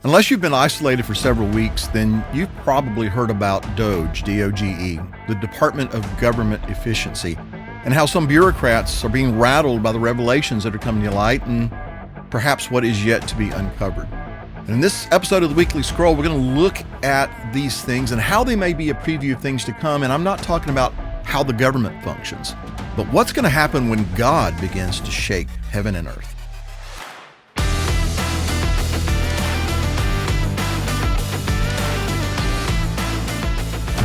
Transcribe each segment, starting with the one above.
Unless you've been isolated for several weeks, then you've probably heard about DOGE, D-O-G-E, the Department of Government Efficiency, and how some bureaucrats are being rattled by the revelations that are coming to light and perhaps what is yet to be uncovered. And in this episode of the Weekly Scroll, we're going to look at these things and how they may be a preview of things to come. And I'm not talking about how the government functions, but what's going to happen when God begins to shake heaven and earth.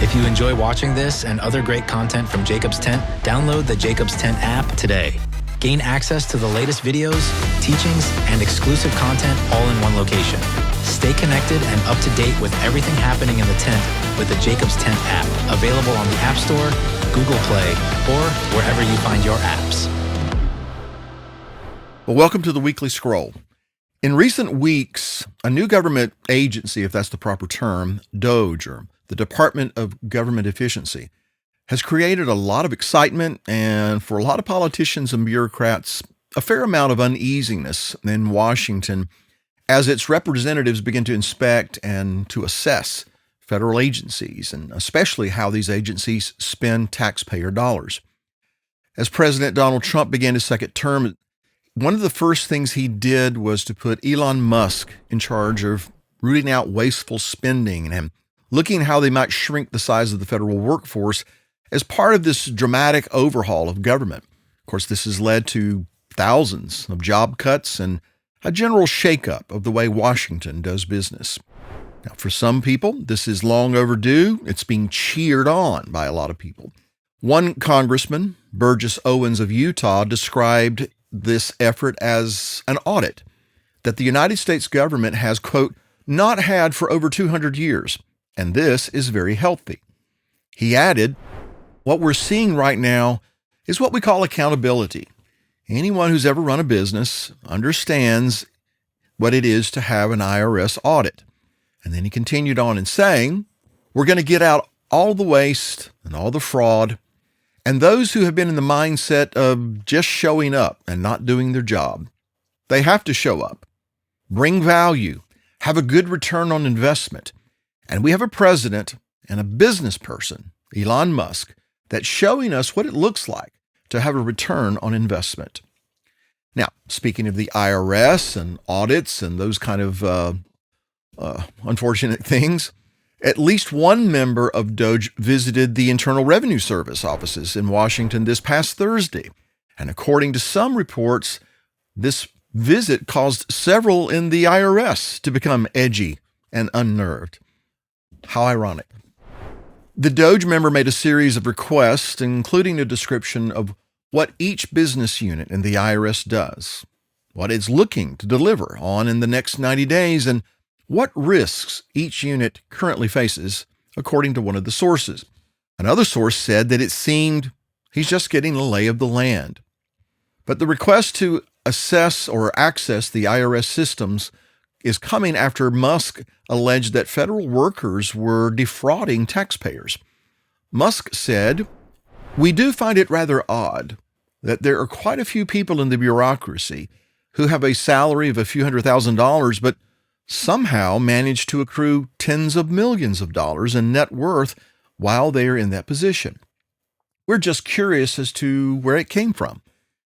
If you enjoy watching this and other great content from Jacob's Tent, download the Jacob's Tent app today. Gain access to the latest videos, teachings, and exclusive content all in one location. Stay connected and up to date with everything happening in the tent with the Jacob's Tent app, available on the App Store, Google Play, or wherever you find your apps. Well, welcome to the Weekly Scroll. In recent weeks, a new government agency, if that's the proper term, DOGE, or the Department of Government Efficiency, has created a lot of excitement and, for a lot of politicians and bureaucrats, a fair amount of uneasiness in Washington as its representatives begin to inspect and to assess federal agencies, and especially how these agencies spend taxpayer dollars. As President Donald Trump began his second term, one of the first things he did was to put Elon Musk in charge of rooting out wasteful spending and looking at how they might shrink the size of the federal workforce as part of this dramatic overhaul of government. Of course, this has led to thousands of job cuts and a general shakeup of the way Washington does business. Now, for some people, this is long overdue. It's being cheered on by a lot of people. One congressman, Burgess Owens of Utah, described this effort as an audit that the United States government has, quote, not had for over 200 years. And this is very healthy. He added, what we're seeing right now is what we call accountability. Anyone who's ever run a business understands what it is to have an IRS audit. And then he continued on in saying, we're going to get out all the waste and all the fraud, and those who have been in the mindset of just showing up and not doing their job. They have to show up, bring value, have a good return on investment. And we have a president and a business person, Elon Musk, that's showing us what it looks like to have a return on investment. Now, speaking of the IRS and audits and those kind of unfortunate things, at least one member of DOGE visited the Internal Revenue Service offices in Washington this past Thursday. And according to some reports, this visit caused several in the IRS to become edgy and unnerved. How ironic. The DOGE member made a series of requests, including a description of what each business unit in the IRS does, what it's looking to deliver on in the next 90 days, and what risks each unit currently faces, according to one of the sources. Another source said that it seemed he's just getting the lay of the land. But the request to assess or access the IRS systems is coming after Musk alleged that federal workers were defrauding taxpayers. Musk said, we do find it rather odd that there are quite a few people in the bureaucracy who have a salary of a few $100,000, but somehow manage to accrue tens of millions of dollars in net worth while they are in that position. We're just curious as to where it came from.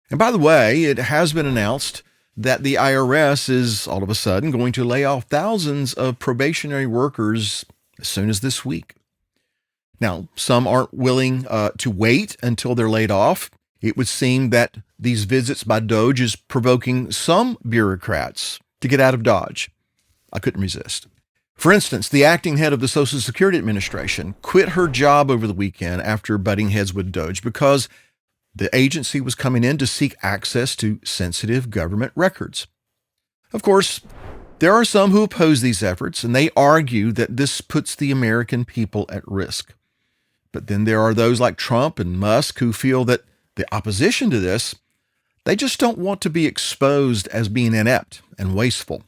And by the way, it has been announced that the IRS is all of a sudden going to lay off thousands of probationary workers as soon as this week. Now, some aren't willing to wait until they're laid off. It would seem that these visits by DOGE is provoking some bureaucrats to get out of Dodge. I couldn't resist. For instance, the acting head of the Social Security Administration quit her job over the weekend after butting heads with DOGE because the agency was coming in to seek access to sensitive government records. Of course, there are some who oppose these efforts, and they argue that this puts the American people at risk. But then there are those like Trump and Musk who feel that the opposition to this, they just don't want to be exposed as being inept and wasteful.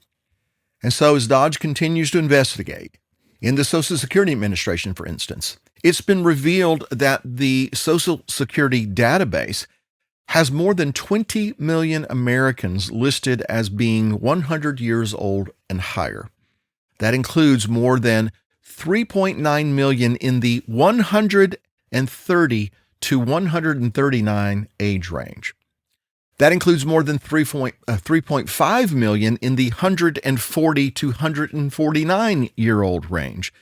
And so as DOGE continues to investigate, in the Social Security Administration, for instance, it's been revealed that the Social Security database has more than 20 million Americans listed as being 100 years old and higher. That includes more than 3.9 million in the 130 to 139 age range. That includes more than 3.5 million in the 140 to 149-year-old range.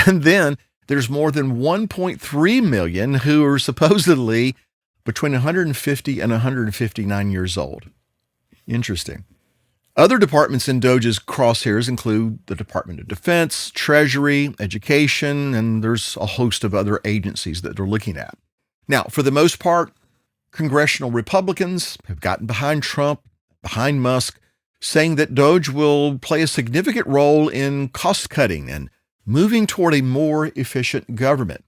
And then there's more than 1.3 million who are supposedly between 150 and 159 years old. Interesting. Other departments in DOGE's crosshairs include the Department of Defense, Treasury, Education, and there's a host of other agencies that they're looking at. Now, for the most part, congressional Republicans have gotten behind Trump, behind Musk, saying that DOGE will play a significant role in cost cutting and moving toward a more efficient government.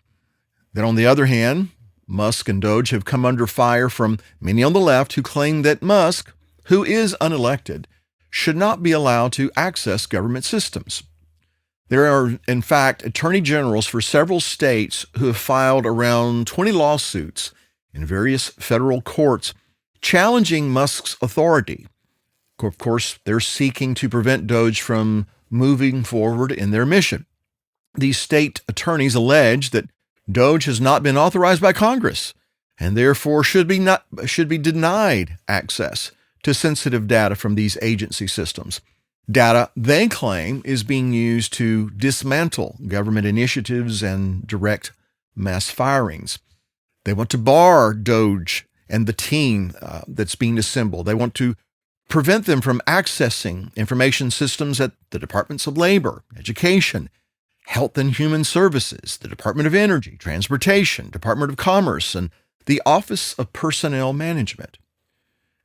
Then on the other hand, Musk and DOGE have come under fire from many on the left who claim that Musk, who is unelected, should not be allowed to access government systems. There are, in fact, attorney generals for several states who have filed around 20 lawsuits in various federal courts challenging Musk's authority. Of course, they're seeking to prevent DOGE from moving forward in their mission. These state attorneys allege that DOGE has not been authorized by Congress and therefore should be denied access to sensitive data from these agency systems. Data they claim is being used to dismantle government initiatives and direct mass firings. They want to bar DOGE and the team that's being assembled. They want to prevent them from accessing information systems at the Departments of Labor, Education, Health and Human Services, the Department of Energy, Transportation, Department of Commerce, and the Office of Personnel Management.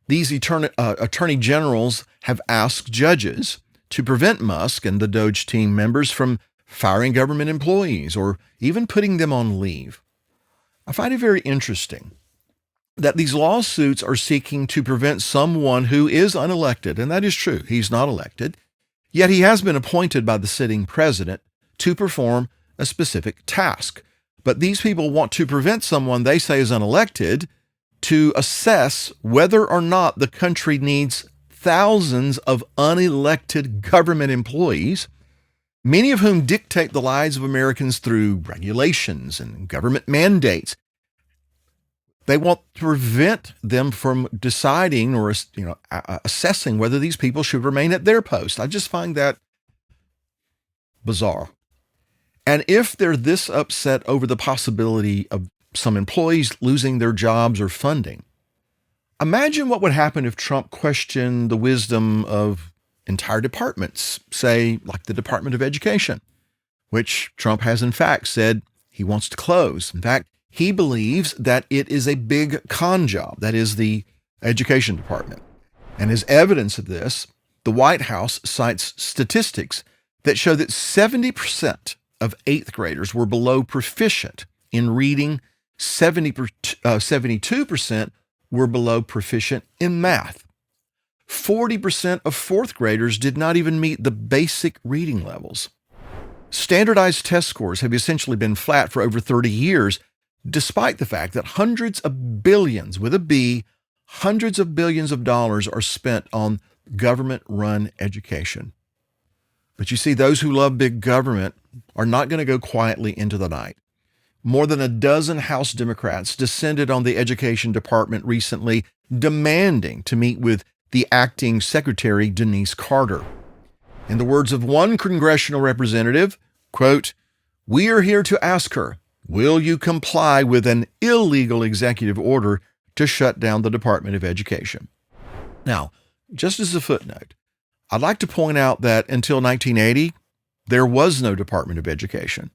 These attorney generals have asked judges to prevent Musk and the DOGE team members from firing government employees or even putting them on leave. I find it very interesting that these lawsuits are seeking to prevent someone who is unelected, and that is true, he's not elected, yet he has been appointed by the sitting president to perform a specific task. But these people want to prevent someone they say is unelected to assess whether or not the country needs thousands of unelected government employees, many of whom dictate the lives of Americans through regulations and government mandates. They want to prevent them from deciding or assessing whether these people should remain at their post. I just find that bizarre. And if they're this upset over the possibility of some employees losing their jobs or funding, imagine what would happen if Trump questioned the wisdom of entire departments, say like the Department of Education, which Trump has in fact said he wants to close. In fact, he believes that it is a big con job, that is the Education Department. And as evidence of this, the White House cites statistics that show that 70% of eighth graders were below proficient in reading, 72% were below proficient in math. 40% of fourth graders did not even meet the basic reading levels. Standardized test scores have essentially been flat for over 30 years, despite the fact that hundreds of billions, with a B, hundreds of billions of dollars are spent on government-run education. But you see, those who love big government are not going to go quietly into the night. More than a dozen House Democrats descended on the Education Department recently, demanding to meet with the acting Secretary, Denise Carter. In the words of one congressional representative, quote, "We are here to ask her, will you comply with an illegal executive order to shut down the Department of Education?" Now, just as a footnote, I'd like to point out that until 1980, there was no Department of Education.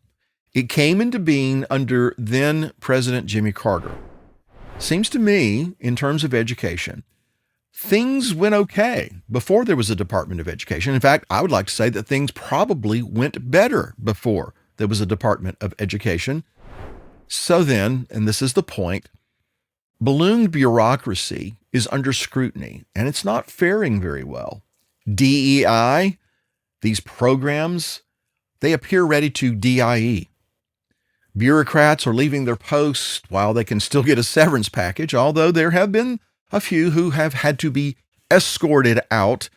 It came into being under then President Jimmy Carter. Seems to me, in terms of education, things went okay before there was a Department of Education. In fact, I would like to say that things probably went better before there was a Department of Education. So then, and this is the point, ballooned bureaucracy is under scrutiny, and it's not faring very well. DEI, these programs, they appear ready to DIE. Bureaucrats are leaving their posts while they can still get a severance package, although there have been a few who have had to be escorted out,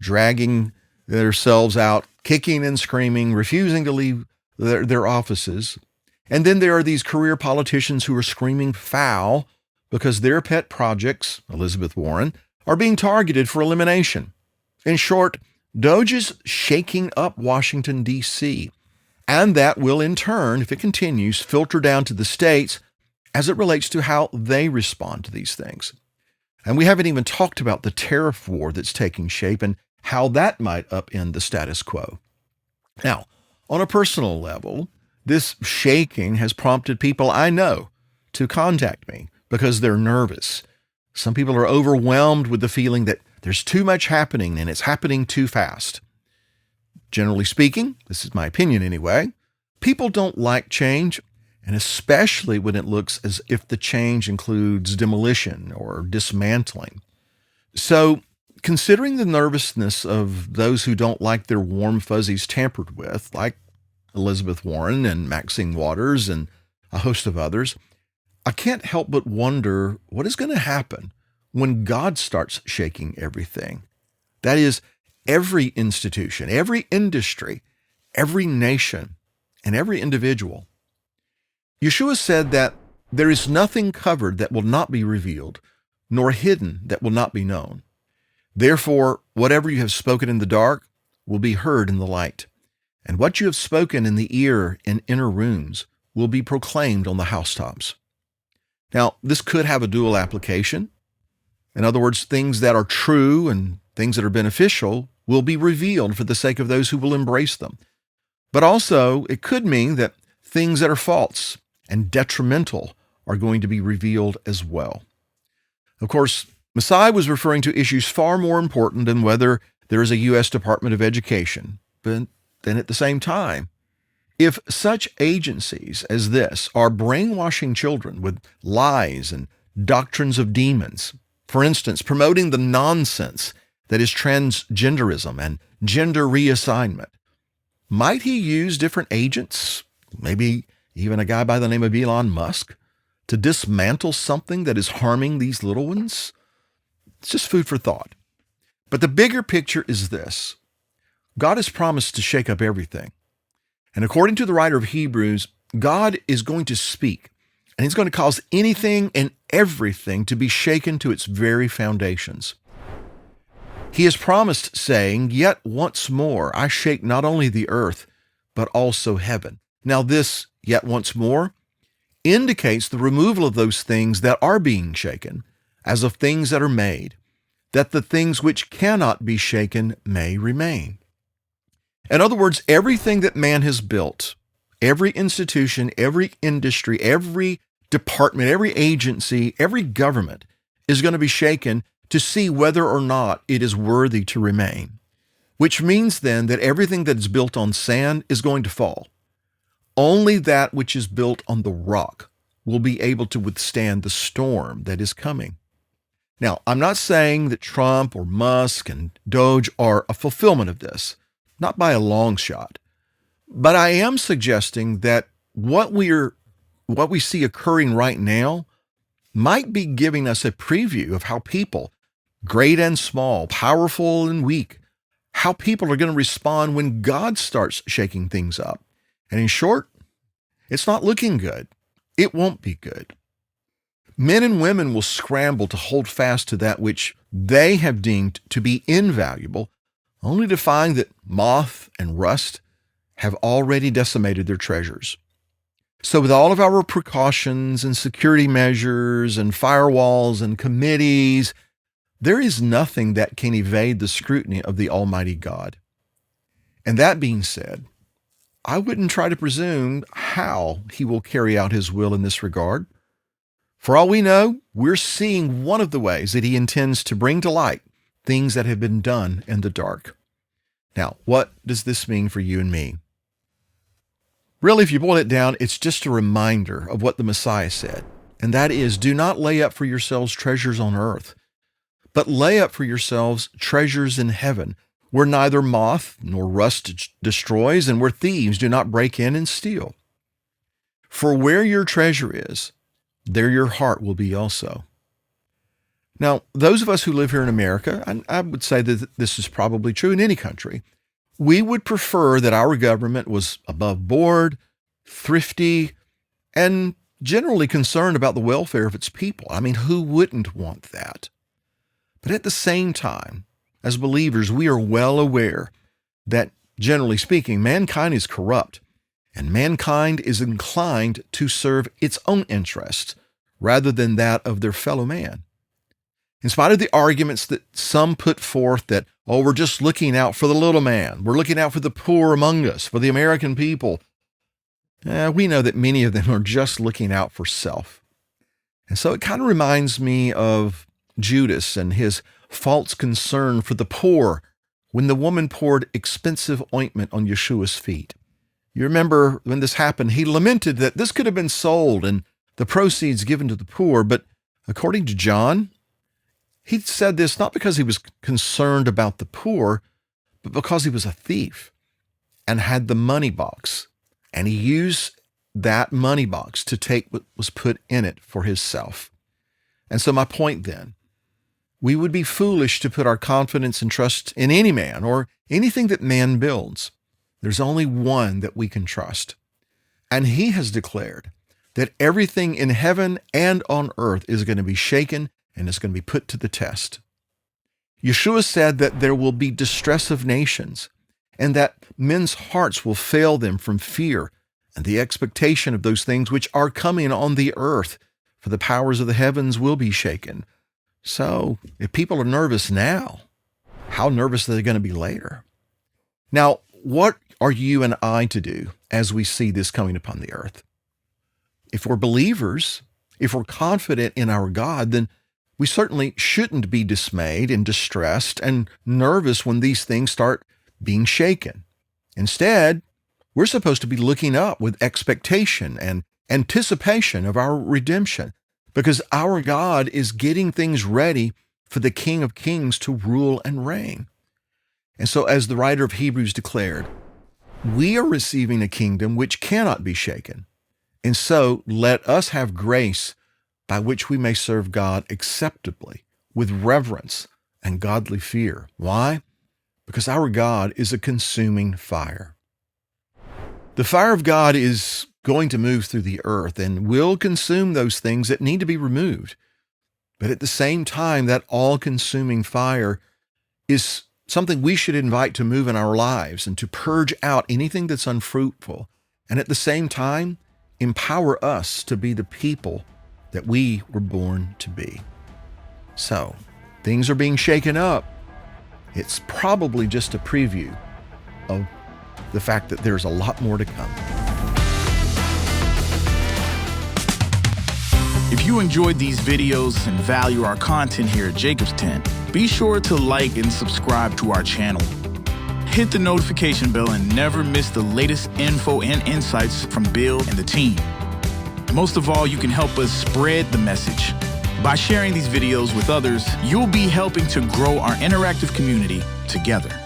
dragging themselves out kicking and screaming, refusing to leave their offices. And then there are these career politicians who are screaming foul because their pet projects, Elizabeth Warren, are being targeted for elimination. In short, DOGE is shaking up Washington, D.C., and that will in turn, if it continues, filter down to the states as it relates to how they respond to these things. And we haven't even talked about the tariff war that's taking shape and how that might upend the status quo. Now, on a personal level, this shaking has prompted people I know to contact me because they're nervous. Some people are overwhelmed with the feeling that there's too much happening and it's happening too fast. Generally speaking, this is my opinion anyway, people don't like change, and especially when it looks as if the change includes demolition or dismantling. So, considering the nervousness of those who don't like their warm fuzzies tampered with, like Elizabeth Warren and Maxine Waters and a host of others, I can't help but wonder what is going to happen when God starts shaking everything. That is, every institution, every industry, every nation, and every individual. Yeshua said that there is nothing covered that will not be revealed, nor hidden that will not be known. Therefore, whatever you have spoken in the dark will be heard in the light, and what you have spoken in the ear in inner rooms will be proclaimed on the housetops. Now, this could have a dual application. In other words, things that are true and things that are beneficial will be revealed for the sake of those who will embrace them. But also, it could mean that things that are false and detrimental are going to be revealed as well. Of course, Messiah was referring to issues far more important than whether there is a U.S. Department of Education. But then at the same time, if such agencies as this are brainwashing children with lies and doctrines of demons, for instance, promoting the nonsense that is transgenderism and gender reassignment, might he use different agents, maybe even a guy by the name of Elon Musk, to dismantle something that is harming these little ones? It's just food for thought. But the bigger picture is this. God has promised to shake up everything. And according to the writer of Hebrews, God is going to speak, and he's going to cause anything and everything to be shaken to its very foundations. He has promised, saying, "Yet once more I shake not only the earth, but also heaven." Now this, "yet once more," indicates the removal of those things that are being shaken, as of things that are made, that the things which cannot be shaken may remain. In other words, everything that man has built, every institution, every industry, every department, every agency, every government is going to be shaken to see whether or not it is worthy to remain, which means then that everything that is built on sand is going to fall. Only that which is built on the rock will be able to withstand the storm that is coming. Now, I'm not saying that Trump or Musk and DOGE are a fulfillment of this, not by a long shot, but I am suggesting that what we see occurring right now might be giving us a preview of how people, great and small, powerful and weak, how people are going to respond when God starts shaking things up. And in short, it's not looking good. It won't be good. Men and women will scramble to hold fast to that which they have deemed to be invaluable, only to find that moth and rust have already decimated their treasures. So with all of our precautions and security measures and firewalls and committees, there is nothing that can evade the scrutiny of the Almighty God. And that being said, I wouldn't try to presume how he will carry out his will in this regard. For all we know, we're seeing one of the ways that he intends to bring to light things that have been done in the dark. Now, what does this mean for you and me? Really, if you boil it down, it's just a reminder of what the Messiah said, and that is, do not lay up for yourselves treasures on earth, but lay up for yourselves treasures in heaven, where neither moth nor rust destroys, and where thieves do not break in and steal. For where your treasure is, there your heart will be also. Now, those of us who live here in America, and I would say that this is probably true in any country, We would prefer that our government was above board, thrifty, and generally concerned about the welfare of its people. I mean, who wouldn't want that? But at the same time, as believers, we are well aware that, generally speaking, mankind is corrupt, and mankind is inclined to serve its own interests rather than that of their fellow man. In spite of the arguments that some put forth that, oh, we're just looking out for the little man, we're looking out for the poor among us, for the American people, we know that many of them are just looking out for self. And so it kind of reminds me of Judas and his false concern for the poor when the woman poured expensive ointment on Yeshua's feet. You remember when this happened, he lamented that this could have been sold and the proceeds given to the poor. But according to John, he said this not because he was concerned about the poor, but because he was a thief and had the money box. And he used that money box to take what was put in it for himself. And so my point then, we would be foolish to put our confidence and trust in any man or anything that man builds. There's only one that we can trust. And he has declared that everything in heaven and on earth is going to be shaken and is going to be put to the test. Yeshua said that there will be distress of nations and that men's hearts will fail them from fear and the expectation of those things which are coming on the earth, for the powers of the heavens will be shaken. So if people are nervous now, how nervous are they going to be later? Now, what are you and I to do as we see this coming upon the earth? If we're believers, if we're confident in our God, then we certainly shouldn't be dismayed and distressed and nervous when these things start being shaken. Instead, we're supposed to be looking up with expectation and anticipation of our redemption, because our God is getting things ready for the King of Kings to rule and reign. And so, as the writer of Hebrews declared, we are receiving a kingdom which cannot be shaken. And so, let us have grace by which we may serve God acceptably, with reverence and godly fear. Why? Because our God is a consuming fire. The fire of God is going to move through the earth and will consume those things that need to be removed. But at the same time, that all-consuming fire is something we should invite to move in our lives and to purge out anything that's unfruitful. And at the same time, empower us to be the people that we were born to be. So, things are being shaken up. It's probably just a preview of the fact that there's a lot more to come. If you enjoyed these videos and value our content here at Jacob's Tent, be sure to like and subscribe to our channel. Hit the notification bell and never miss the latest info and insights from Bill and the team. And most of all, you can help us spread the message. By sharing these videos with others, you'll be helping to grow our interactive community together.